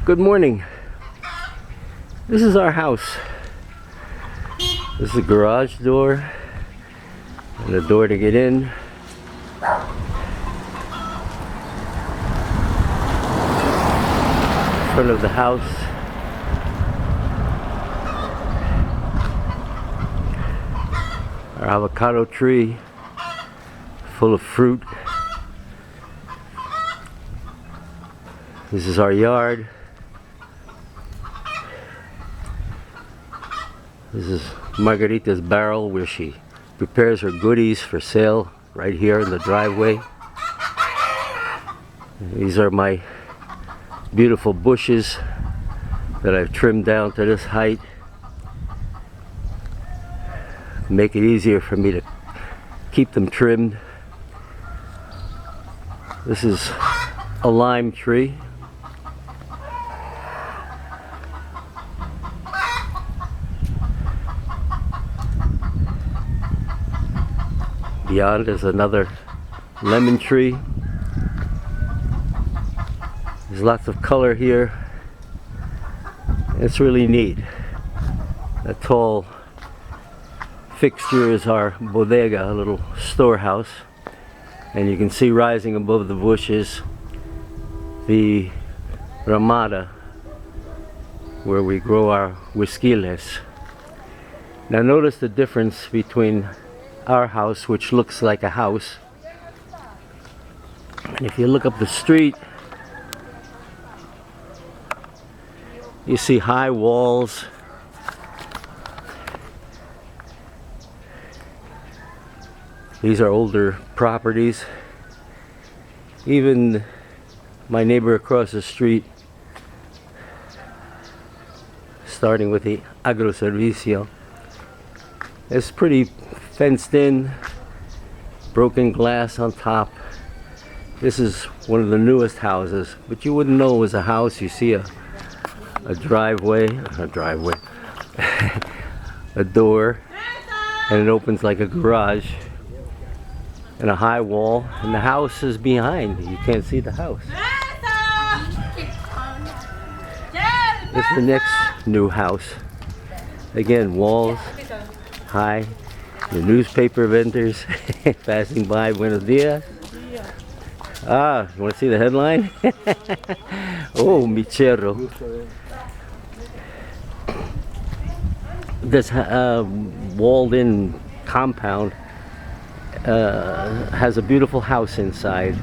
Good morning. This is our house. This is the garage door and the door to get in. Front of the house. Our avocado tree full of fruit. This is our yard. This is Margarita's barrel where she prepares her goodies for sale right here in the driveway. These are my beautiful bushes that I've trimmed down to this height. Make it easier for me to keep them trimmed. This is a lime tree. Beyond is another lemon tree. There's lots of color here. It's really neat. That tall fixture is our bodega, a little storehouse. And you can see rising above the bushes the ramada where we grow our huisquiles. Now notice the difference between our house, which looks like a house, and if you look up the street, you see high walls. These are older properties. Even my neighbor across the street, starting with the agroservicio, it's pretty fenced in, broken glass on top. This is one of the newest houses, but you wouldn't know it was a house. You see a driveway, a door, and it opens like a garage, and a high wall, and the house is behind. You can't see the house. This is the next new house. Again, walls, high. The newspaper vendors passing by. Buenos dias. Ah, you want to see the headline? Oh, mi cerro. This walled-in compound has a beautiful house inside,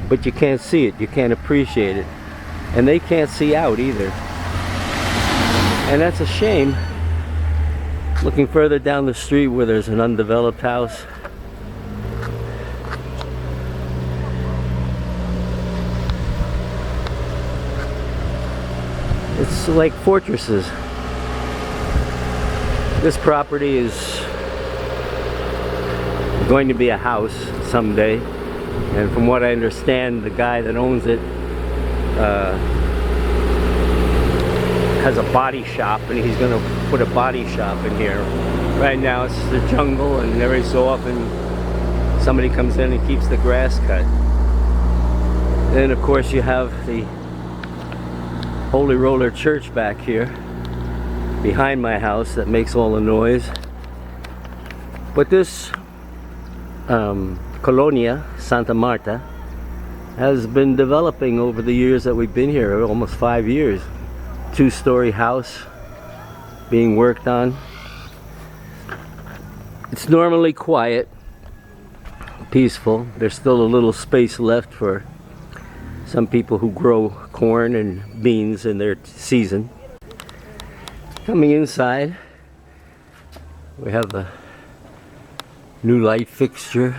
but you can't see it. You can't appreciate it, and they can't see out either. And that's a shame. Looking further down the street where there's an undeveloped house. It's like fortresses. This property is going to be a house someday, and from what I understand, the guy that owns it has a body shop, and he's going to put a body shop in here. Right now it's the jungle, and every so often somebody comes in and keeps the grass cut. Then of course you have the Holy Roller Church back here behind my house that makes all the noise. But this Colonia Santa Marta has been developing over the years that we've been here, almost 5 years. Two-story house being worked on. It's normally quiet, peaceful. There's still a little space left for some people who grow corn and beans in their season. Coming inside, we have the new light fixture.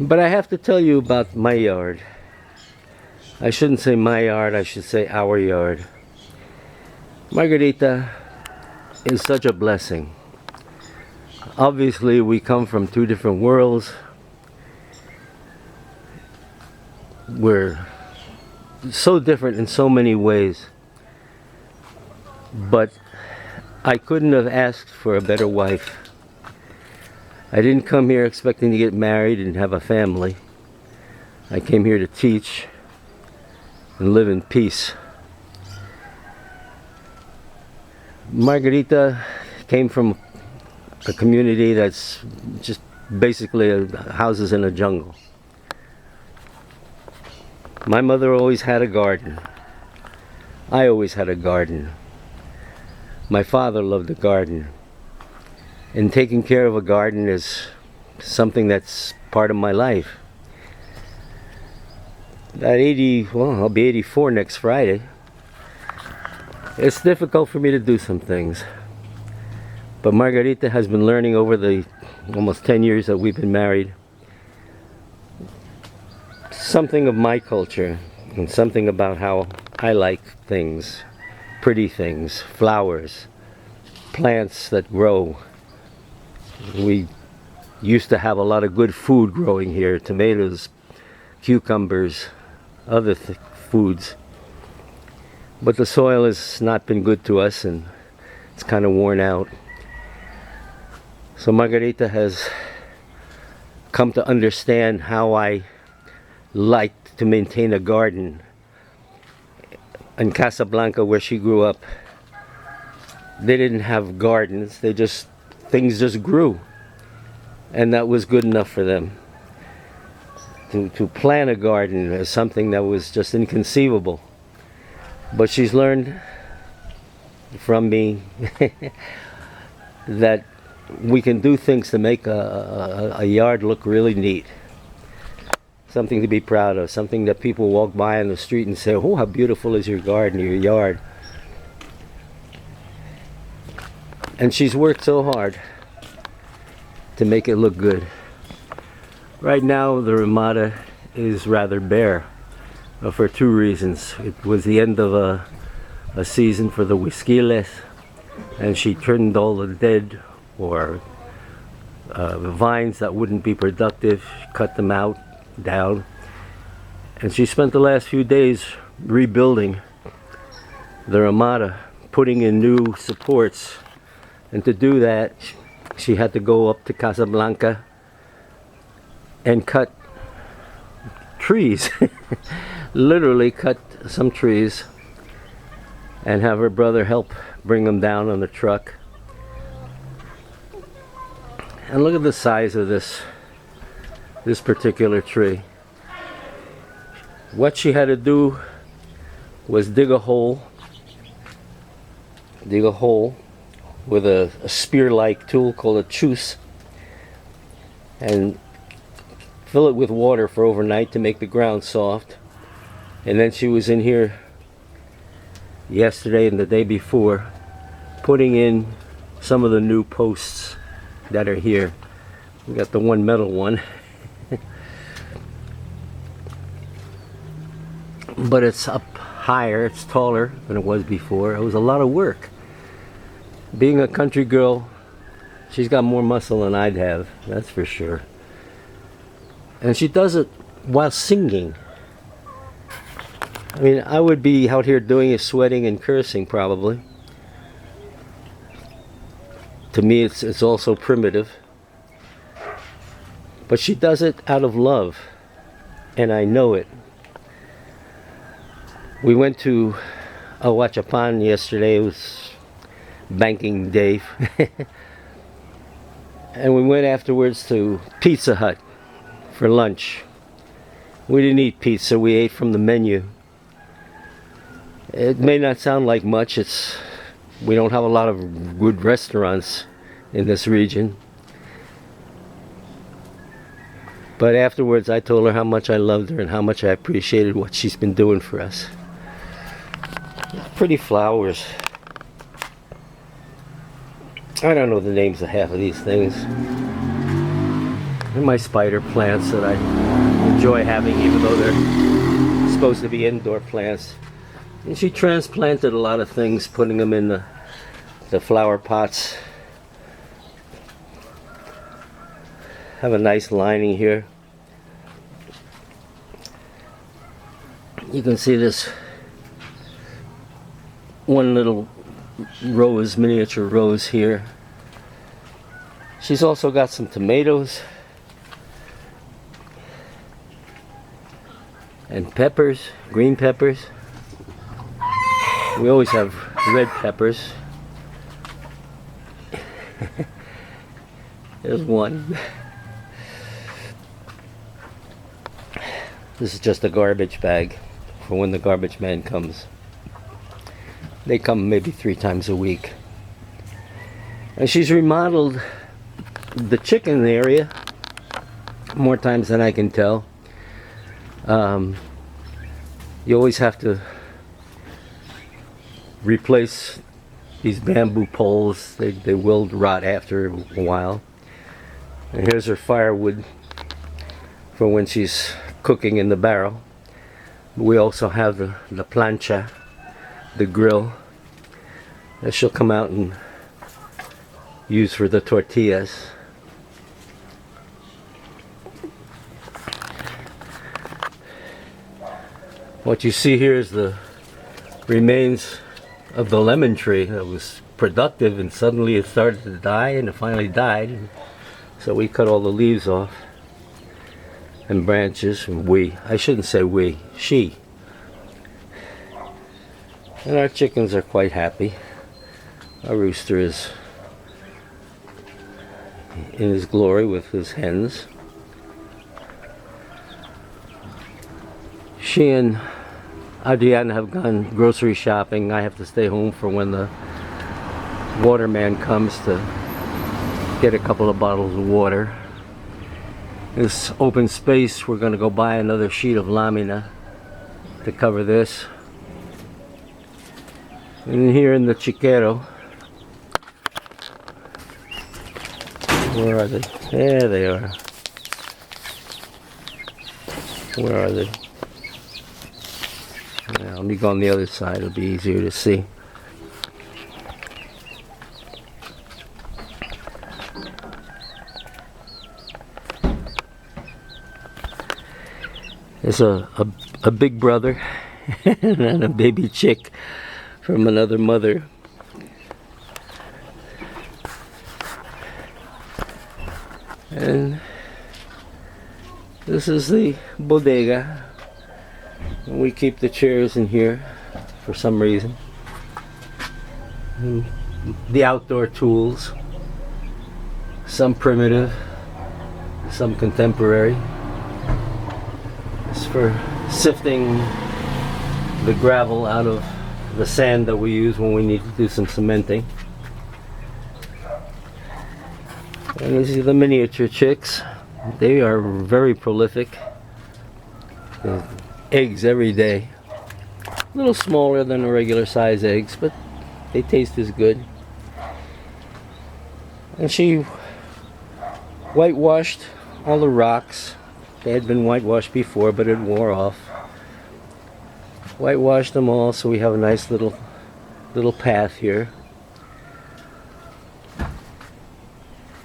But I have to tell you about my yard. I shouldn't say my yard, I should say our yard. Margarita is such a blessing. Obviously, we come from two different worlds. We're so different in so many ways. But I couldn't have asked for a better wife. I didn't come here expecting to get married and have a family. I came here to teach and live in peace. Margarita came from a community that's just basically houses in a jungle. My mother always had a garden. I always had a garden. My father loved a garden. And taking care of a garden is something that's part of my life. I'll be 84 next Friday. It's difficult for me to do some things. But Margarita has been learning over the almost 10 years that we've been married something of my culture and something about how I like things, pretty things, flowers, plants that grow. We used to have a lot of good food growing here, tomatoes, cucumbers, other foods. But the soil has not been good to us and it's kind of worn out. So Margarita has come to understand how I like to maintain a garden. In Casablanca, where she grew up, they didn't have gardens. Things just grew. And that was good enough for them. To plant a garden is something that was just inconceivable. But she's learned from me that we can do things to make a yard look really neat. Something to be proud of, something that people walk by on the street and say, oh, how beautiful is your garden, your yard. And she's worked so hard to make it look good. Right now the Ramada is rather bare for two reasons. It was the end of a season for the huisquiles, and she trimmed all the dead or vines that wouldn't be productive, cut them out, down, and she spent the last few days rebuilding the Ramada, putting in new supports. And to do that, she had to go up to Casablanca and cut trees, literally cut some trees, and have her brother help bring them down on the truck. And look at the size of this particular tree. What she had to do was dig a hole with a spear-like tool called a chouse, and fill it with water for overnight to make the ground soft. And then she was in here yesterday and the day before putting in some of the new posts that are here. We got the one metal one. But it's up higher, it's taller than it was before. It was a lot of work. Being a country girl, she's got more muscle than I'd have, that's for sure. And she does it while singing. I mean, I would be out here doing it, sweating and cursing probably. To me, it's also primitive. But she does it out of love, and I know it. We went to Ahuachapan yesterday. It was banking day. And we went afterwards to Pizza Hut for lunch. We didn't eat pizza, we ate from the menu. It may not sound like much. We don't have a lot of good restaurants in this region. But afterwards I told her how much I loved her and how much I appreciated what she's been doing for us. Pretty flowers. I don't know the names of half of these things. And my spider plants that I enjoy having, even though they're supposed to be indoor plants. And she transplanted a lot of things, putting them in the flower pots. Have a nice lining here. You can see this one little rose, miniature rose here. She's also got some tomatoes and peppers, green peppers. We always have red peppers. There's one. This is just a garbage bag for when the garbage man comes. They come maybe 3 times a week. And she's remodeled the chicken area more times than I can tell. You always have to replace these bamboo poles. They will rot after a while. And here's her firewood for when she's cooking in the barrel. We also have the plancha, the grill, that she'll come out and use for the tortillas. What you see here is the remains of the lemon tree that was productive, and suddenly it started to die, and it finally died. So we cut all the leaves off and branches, and I shouldn't say we, she. And our chickens are quite happy. Our rooster is in his glory with his hens. She and Adriana have gone grocery shopping. I have to stay home for when the waterman comes to get a couple of bottles of water. This open space, we're going to go buy another sheet of lamina to cover this. And here in the chiquero, where are they? There they are. Where are they? Yeah, let me go on the other side, it'll be easier to see. There's a big brother and a baby chick from another mother. And this is the bodega. And we keep the chairs in here for some reason. And the outdoor tools, some primitive, some contemporary. It's for sifting the gravel out of the sand that we use when we need to do some cementing. And these are the miniature chicks. They are very prolific. Eggs every day. A little smaller than the regular size eggs, but they taste as good. And she whitewashed all the rocks. They had been whitewashed before, but it wore off. Whitewashed them all, so we have a nice little path here.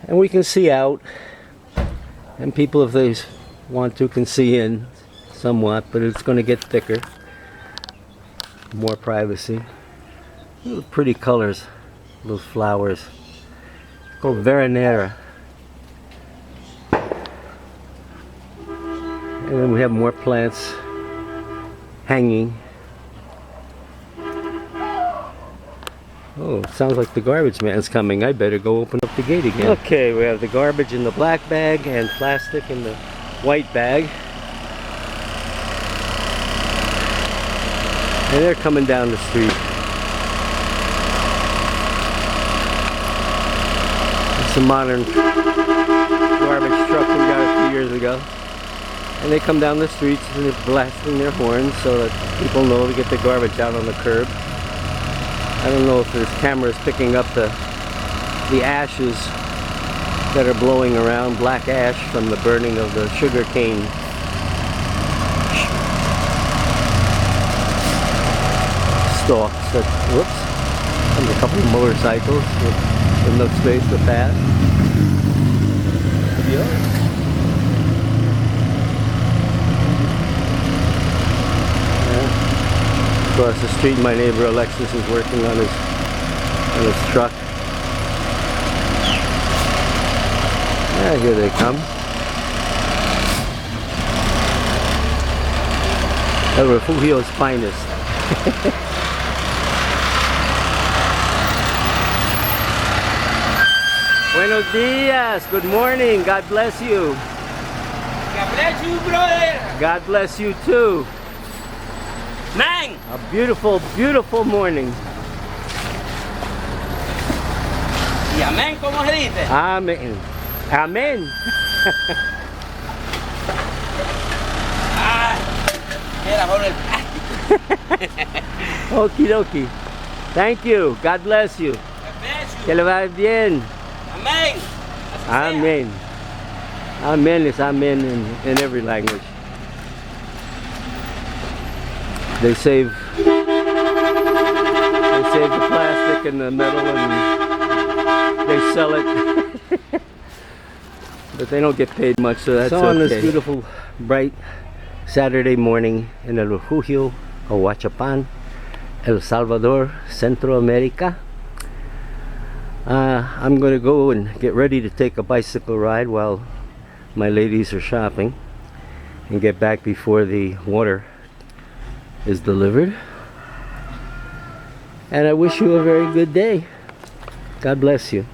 And we can see out, and people, if they want to, can see in somewhat, but it's going to get thicker. More privacy. Little pretty colors, those flowers. It's called Veranera. And then we have more plants hanging. Oh, it sounds like the garbage man's coming. I better go open up the gate again. Okay, we have the garbage in the black bag and plastic in the white bag. And they're coming down the street. It's a modern garbage truck we got a few years ago. And they come down the streets and they're blasting their horns so that people know to get the garbage out on the curb. I don't know if this camera is picking up the ashes that are blowing around, black ash from the burning of the sugar cane. Stalks that, whoops, and a couple of motorcycles with enough space to pass. Yeah. Across the street, my neighbor Alexis is working on his truck. Ah, here they come. El Refugio's finest. Buenos dias. Good morning. God bless you. God bless you, brother. God bless you too. Man. A beautiful, beautiful morning. Y amén, ¿cómo se dice? Amen. Amen. Ah, era por el plástico. Okie dokie. Thank you. God bless you. God bless you. Que le vaya bien. Amén. Así sea. Amen. Amen is amen in every language. They save the plastic and the metal and they sell it. But they don't get paid much, so that's okay. On this beautiful, bright Saturday morning in El Refugio, Huachapan, El Salvador, Central America. I'm going to go and get ready to take a bicycle ride while my ladies are shopping and get back before the water is delivered. And I wish you a very good day. God bless you.